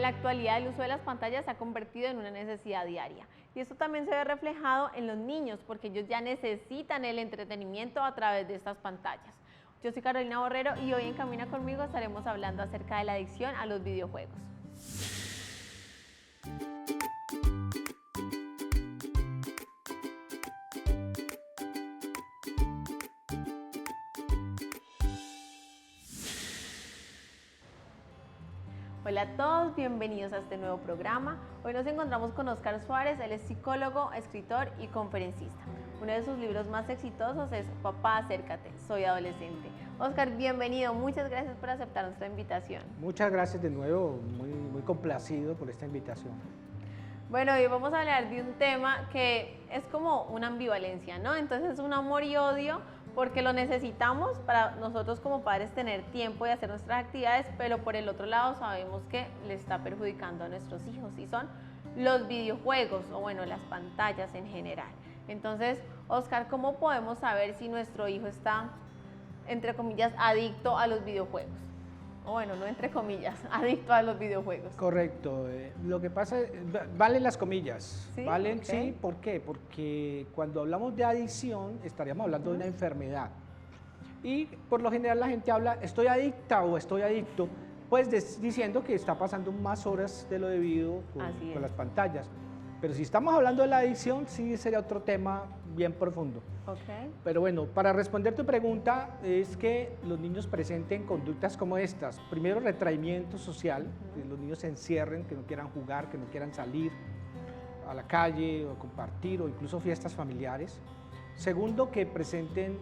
la actualidad el uso de las pantallas se ha convertido en una necesidad diaria. Y esto también se ve reflejado en los niños, porque ellos ya necesitan el entretenimiento a través de estas pantallas. Yo soy Carolina Borrero y hoy en Camina Conmigo estaremos hablando acerca de la adicción a los videojuegos. Hola a todos, bienvenidos a este nuevo programa. Hoy nos encontramos con Óscar Suárez, él es psicólogo, escritor y conferencista. Uno de sus libros más exitosos es Papá, acércate, soy adolescente. Óscar, bienvenido, muchas gracias por aceptar nuestra invitación. Muchas gracias de nuevo, muy complacido por esta invitación. Bueno, hoy vamos a hablar de un tema que es como una ambivalencia, ¿no? Entonces es un amor y odio porque lo necesitamos para nosotros como padres tener tiempo de hacer nuestras actividades, pero por el otro lado sabemos que le está perjudicando a nuestros hijos y son los videojuegos o bueno, las pantallas en general. Entonces, Óscar, ¿cómo podemos saber si nuestro hijo está, entre comillas, adicto a los videojuegos? O bueno, no entre comillas, adicto a los videojuegos. Correcto, lo que pasa es, valen las comillas, ¿Sí? ¿valen? Okay. Sí, ¿por qué? Porque cuando hablamos de adicción estaríamos hablando de una enfermedad y por lo general la gente habla, estoy adicta o estoy adicto, pues diciendo que está pasando más horas de lo debido con las pantallas. Pero si estamos hablando de la adicción, sí sería otro tema bien profundo. Okay. Pero bueno, para responder tu pregunta, es que los niños presenten conductas como estas. Primero, retraimiento social, que los niños se encierren, que no quieran jugar, que no quieran salir a la calle o compartir o incluso fiestas familiares. Segundo, que presenten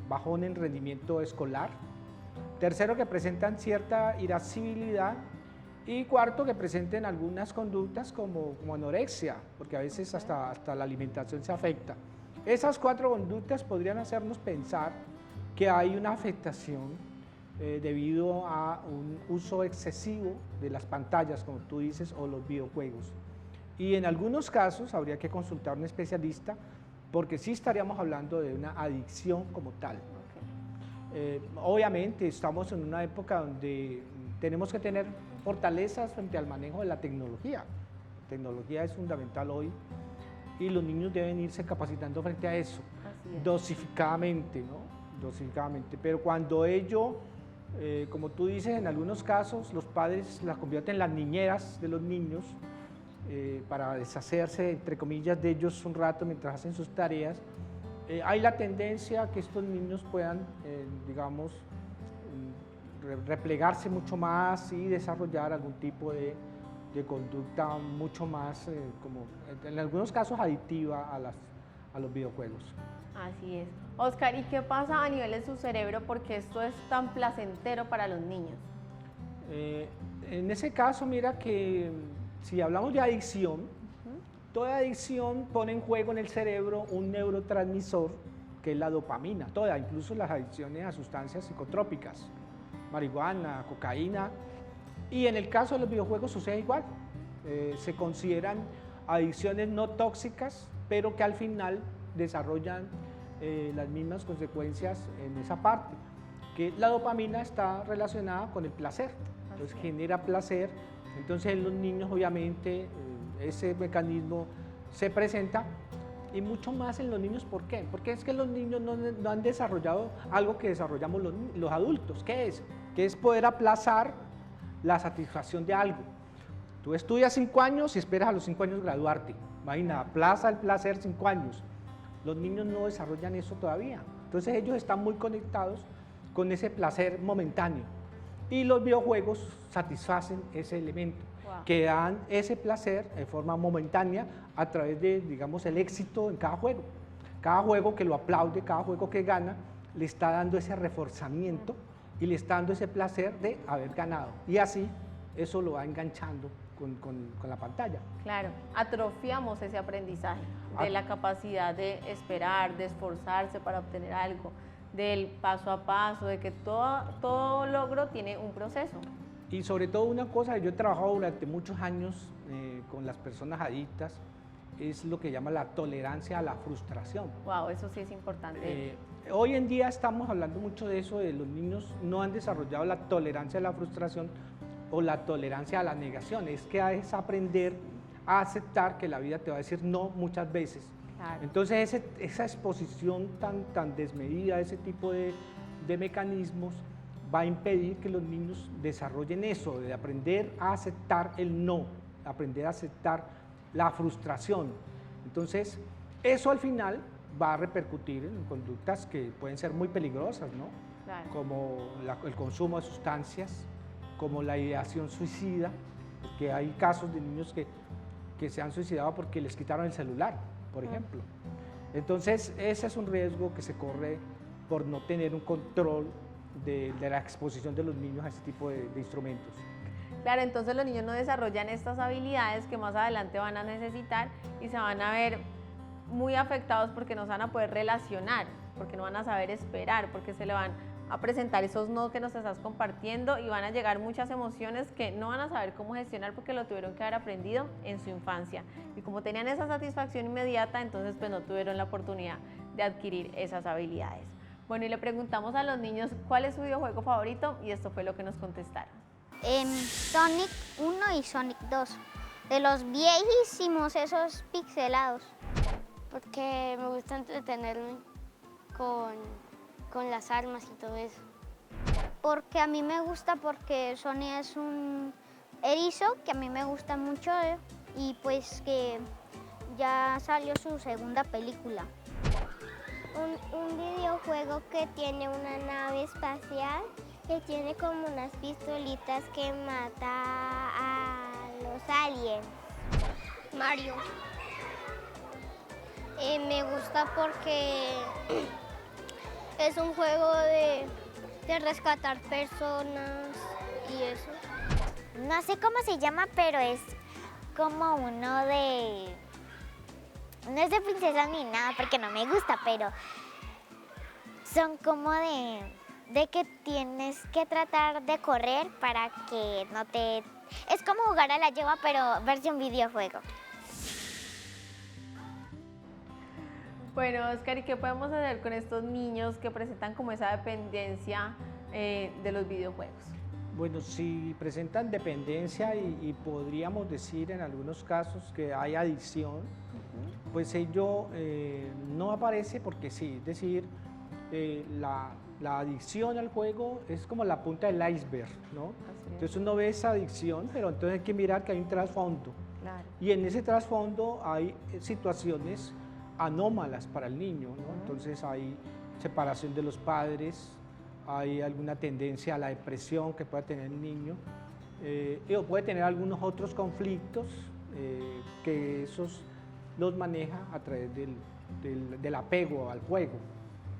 bajón en rendimiento escolar. Tercero, que presentan cierta irascibilidad. Y cuarto, que presenten algunas conductas como anorexia, porque a veces hasta la alimentación se afecta. Esas cuatro conductas podrían hacernos pensar que hay una afectación debido a un uso excesivo de las pantallas, como tú dices, o los videojuegos. Y en algunos casos habría que consultar a un especialista, porque sí estaríamos hablando de una adicción como tal. Obviamente estamos en una época donde tenemos que tener fortalezas frente al manejo de la tecnología. La tecnología es fundamental hoy y los niños deben irse capacitando frente a eso, dosificadamente, ¿no? Dosificadamente. Pero cuando ello, como tú dices, en algunos casos los padres las convierten en las niñeras de los niños para deshacerse, entre comillas, de ellos un rato mientras hacen sus tareas, hay la tendencia a que estos niños puedan, digamos, replegarse mucho más y desarrollar algún tipo de conducta mucho más, como en algunos casos, adictiva a los videojuegos. Así es. Óscar, ¿y qué pasa a nivel de su cerebro porque esto es tan placentero para los niños? En ese caso, mira que si hablamos de adicción, toda adicción pone en juego en el cerebro un neurotransmisor que es la dopamina, toda, incluso las adicciones a sustancias psicotrópicas, marihuana, cocaína, y en el caso de los videojuegos sucede igual. Se consideran adicciones no tóxicas, pero que al final desarrollan las mismas consecuencias en esa parte, que la dopamina está relacionada con el placer, entonces genera placer, entonces en los niños obviamente ese mecanismo se presenta y mucho más en los niños. ¿Por qué? Porque es que los niños no han desarrollado algo que desarrollamos los adultos. ¿Qué es? Que es poder aplazar la satisfacción de algo. Tú estudias 5 años y esperas a los 5 años graduarte. Imagina, aplaza el placer 5 años. Los niños no desarrollan eso todavía. Entonces ellos están muy conectados con ese placer momentáneo. Y los videojuegos satisfacen ese elemento, que dan ese placer de forma momentánea a través de, digamos, el éxito en cada juego. Cada juego que lo aplaude, cada juego que gana, le está dando ese reforzamiento y le está dando ese placer de haber ganado. Y así, eso lo va enganchando con la pantalla. Claro, atrofiamos ese aprendizaje de la capacidad de esperar, de esforzarse para obtener algo, del paso a paso, de que todo logro tiene un proceso. Y sobre todo una cosa, yo he trabajado durante muchos años con las personas adictas, es lo que llama la tolerancia a la frustración. Wow, eso sí es importante. Hoy en día estamos hablando mucho de eso, de los niños no han desarrollado la tolerancia a la frustración o la tolerancia a la negación, es que es aprender a aceptar que la vida te va a decir no muchas veces. Claro. Entonces esa exposición tan desmedida, ese tipo de mecanismos, va a impedir que los niños desarrollen eso, de aprender a aceptar el no, aprender a aceptar la frustración. Entonces, eso al final va a repercutir en conductas que pueden ser muy peligrosas, ¿no? Claro. Como el consumo de sustancias, como la ideación suicida, porque hay casos de niños que se han suicidado porque les quitaron el celular, por ejemplo. Entonces, ese es un riesgo que se corre por no tener un control de la exposición de los niños a este tipo de instrumentos. Claro, entonces los niños no desarrollan estas habilidades que más adelante van a necesitar y se van a ver muy afectados porque no se van a poder relacionar, porque no van a saber esperar, porque se le van a presentar esos no que nos estás compartiendo y van a llegar muchas emociones que no van a saber cómo gestionar porque lo tuvieron que haber aprendido en su infancia. Y como tenían esa satisfacción inmediata, entonces pues no tuvieron la oportunidad de adquirir esas habilidades. Bueno, y le preguntamos a los niños cuál es su videojuego favorito y esto fue lo que nos contestaron. Sonic 1 y Sonic 2, de los viejísimos, esos pixelados. Porque me gusta entretenerme con las armas y todo eso. Porque a mí me gusta, porque Sonic es un erizo que a mí me gusta mucho y pues que ya salió su segunda película. Un videojuego que tiene una nave espacial que tiene como unas pistolitas que mata a los aliens. Mario. Me gusta porque es un juego de rescatar personas y eso. No sé cómo se llama, pero es como uno de... No es de princesas ni nada, porque no me gusta, pero son como de que tienes que tratar de correr para que no te... Es como jugar a la lleva, pero versión videojuego. Bueno, Oscar, ¿y qué podemos hacer con estos niños que presentan como esa dependencia de los videojuegos? Bueno, si presentan dependencia y podríamos decir en algunos casos que hay adicción, pues ello no aparece porque sí, es decir, la adicción al juego es como la punta del iceberg, ¿no? Entonces uno ve esa adicción, pero entonces hay que mirar que hay un trasfondo. Claro. Y en ese trasfondo hay situaciones anómalas para el niño, ¿no? Entonces hay separación de los padres, hay alguna tendencia a la depresión que pueda tener el niño, o puede tener algunos otros conflictos que esos los maneja a través del apego al juego,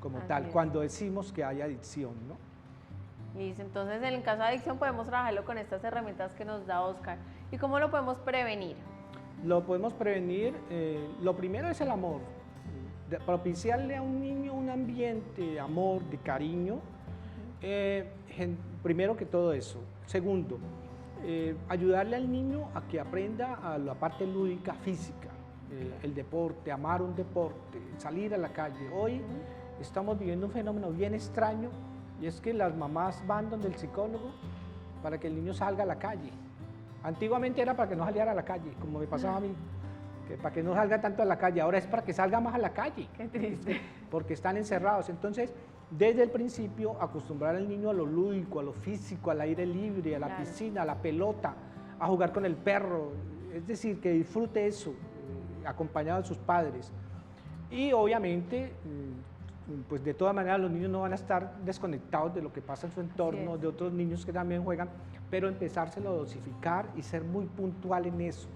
como Así tal, es. cuando decimos que hay adicción, ¿no? Listo, entonces en el caso de adicción podemos trabajarlo con estas herramientas que nos da Oscar. ¿Y cómo lo podemos prevenir? Lo podemos prevenir, lo primero es el amor, propiciarle a un niño un ambiente de amor, de cariño, primero que todo eso. Segundo, ayudarle al niño a que aprenda a la parte lúdica física, el deporte, amar un deporte, salir a la calle. Hoy estamos viviendo un fenómeno bien extraño y es que las mamás van donde el psicólogo para que el niño salga a la calle. Antiguamente era para que no saliera a la calle, como me pasaba a mí, que para que no salga tanto a la calle, ahora es para que salga más a la calle. Qué triste. Porque están encerrados. Entonces, desde el principio, acostumbrar al niño a lo lúdico, a lo físico, al aire libre, a la piscina, a la pelota, a jugar con el perro, es decir, que disfrute eso, acompañado de sus padres. Y obviamente, pues de todas maneras los niños no van a estar desconectados de lo que pasa en su entorno, de otros niños que también juegan, pero empezárselo a dosificar y ser muy puntual en eso.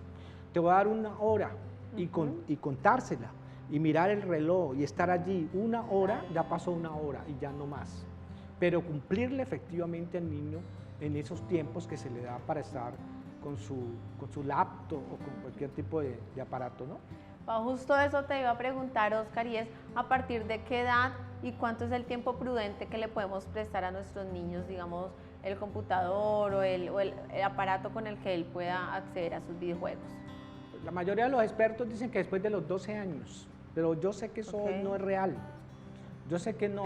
Te voy a dar una hora y contársela y mirar el reloj y estar allí una hora, ya pasó una hora y ya no más. Pero cumplirle efectivamente al niño en esos tiempos que se le da para estar con su laptop o con cualquier tipo de aparato, ¿no? Justo eso te iba a preguntar, Oscar, y es a partir de qué edad y cuánto es el tiempo prudente que le podemos prestar a nuestros niños, digamos, el computador o el aparato con el que él pueda acceder a sus videojuegos. La mayoría de los expertos dicen que después de los 12 años, pero yo sé que eso no es real. Yo sé que no.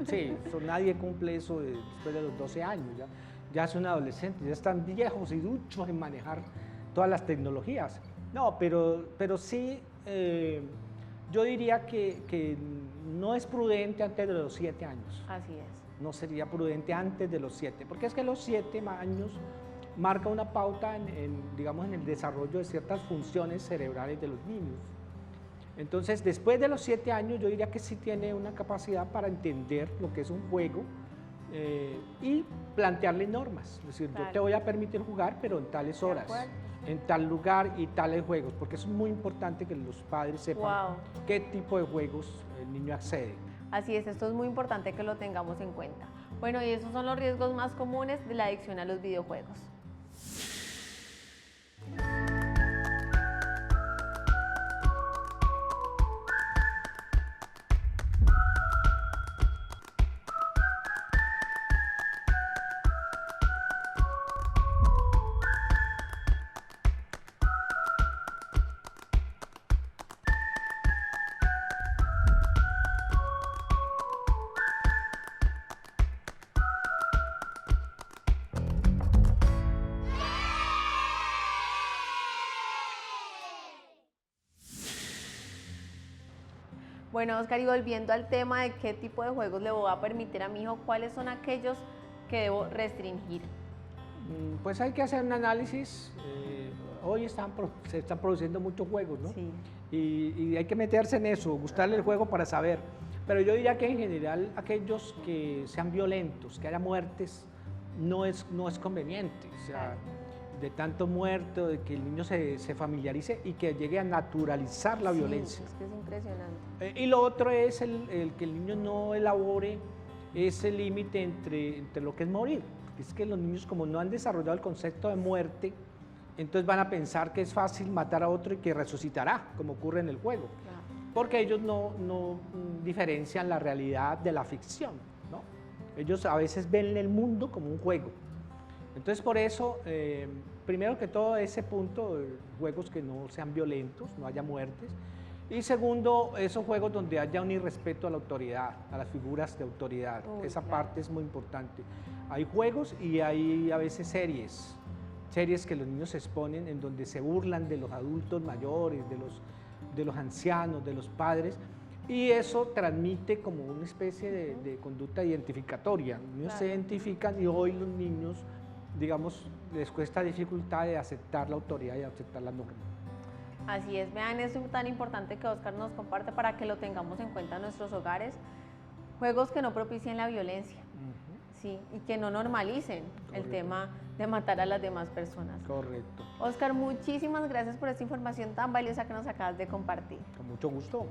Sí, nadie cumple eso después de los 12 años. ¿Ya? ya son adolescentes, ya están viejos y duchos en manejar todas las tecnologías. No, pero sí, yo diría que no es prudente antes de los 7 años. Así es. No sería prudente antes de los 7, porque es que los 7 años marca una pauta digamos, en el desarrollo de ciertas funciones cerebrales de los niños. Entonces, después de los 7 años, yo diría que sí tiene una capacidad para entender lo que es un juego y plantearle normas. Es decir, Claro. yo te voy a permitir jugar, pero en tales De horas, acuerdo. en tal lugar y tales juegos, porque es muy importante que los padres sepan Wow. qué tipo de juegos el niño accede. Así es, esto es muy importante que lo tengamos en cuenta. Bueno, y esos son los riesgos más comunes de la adicción a los videojuegos. Bueno, Oscar, y volviendo al tema de qué tipo de juegos le voy a permitir a mi hijo, ¿cuáles son aquellos que debo restringir? Pues hay que hacer un análisis. Hoy se están produciendo muchos juegos, ¿no? Sí. Y hay que meterse en eso, gustarle el juego para saber. Pero yo diría que en general aquellos que sean violentos, que haya muertes, no es conveniente. O sea, Claro. de tanto muerto, de que el niño se familiarice y que llegue a naturalizar la Sí, violencia. es que es impresionante. Y lo otro es el que el niño no elabore ese límite entre lo que es morir. Es que los niños, como no han desarrollado el concepto de muerte, entonces van a pensar que es fácil matar a otro y que resucitará, como ocurre en el juego. Claro. Porque ellos no diferencian la realidad de la ficción, ¿no? Ellos a veces ven el mundo como un juego. Entonces, por eso, primero que todo, ese punto, juegos que no sean violentos, no haya muertes. Y segundo, esos juegos donde haya un irrespeto a la autoridad, a las figuras de autoridad. Uy, Esa claro. parte es muy importante. Hay juegos y hay a veces series que los niños se exponen en donde se burlan de los adultos mayores, de los ancianos, de los padres. Y eso transmite como una especie de conducta identificatoria. Los niños se Claro. identifican y hoy los niños, digamos, les cuesta dificultad de aceptar la autoridad y aceptar la norma. Así es, vean, eso es tan importante que Oscar nos comparte para que lo tengamos en cuenta en nuestros hogares. Juegos que no propicien la violencia, sí, y que no normalicen el Correcto. tema de matar a las demás personas. Correcto. Oscar, muchísimas gracias por esta información tan valiosa que nos acabas de compartir. Con mucho gusto.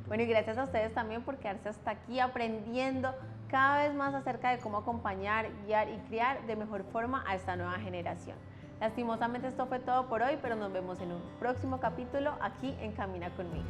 Bueno, y gracias a ustedes también por quedarse hasta aquí aprendiendo cada vez más acerca de cómo acompañar, guiar y criar de mejor forma a esta nueva generación. Lastimosamente esto fue todo por hoy, pero nos vemos en un próximo capítulo aquí en Camina Conmigo.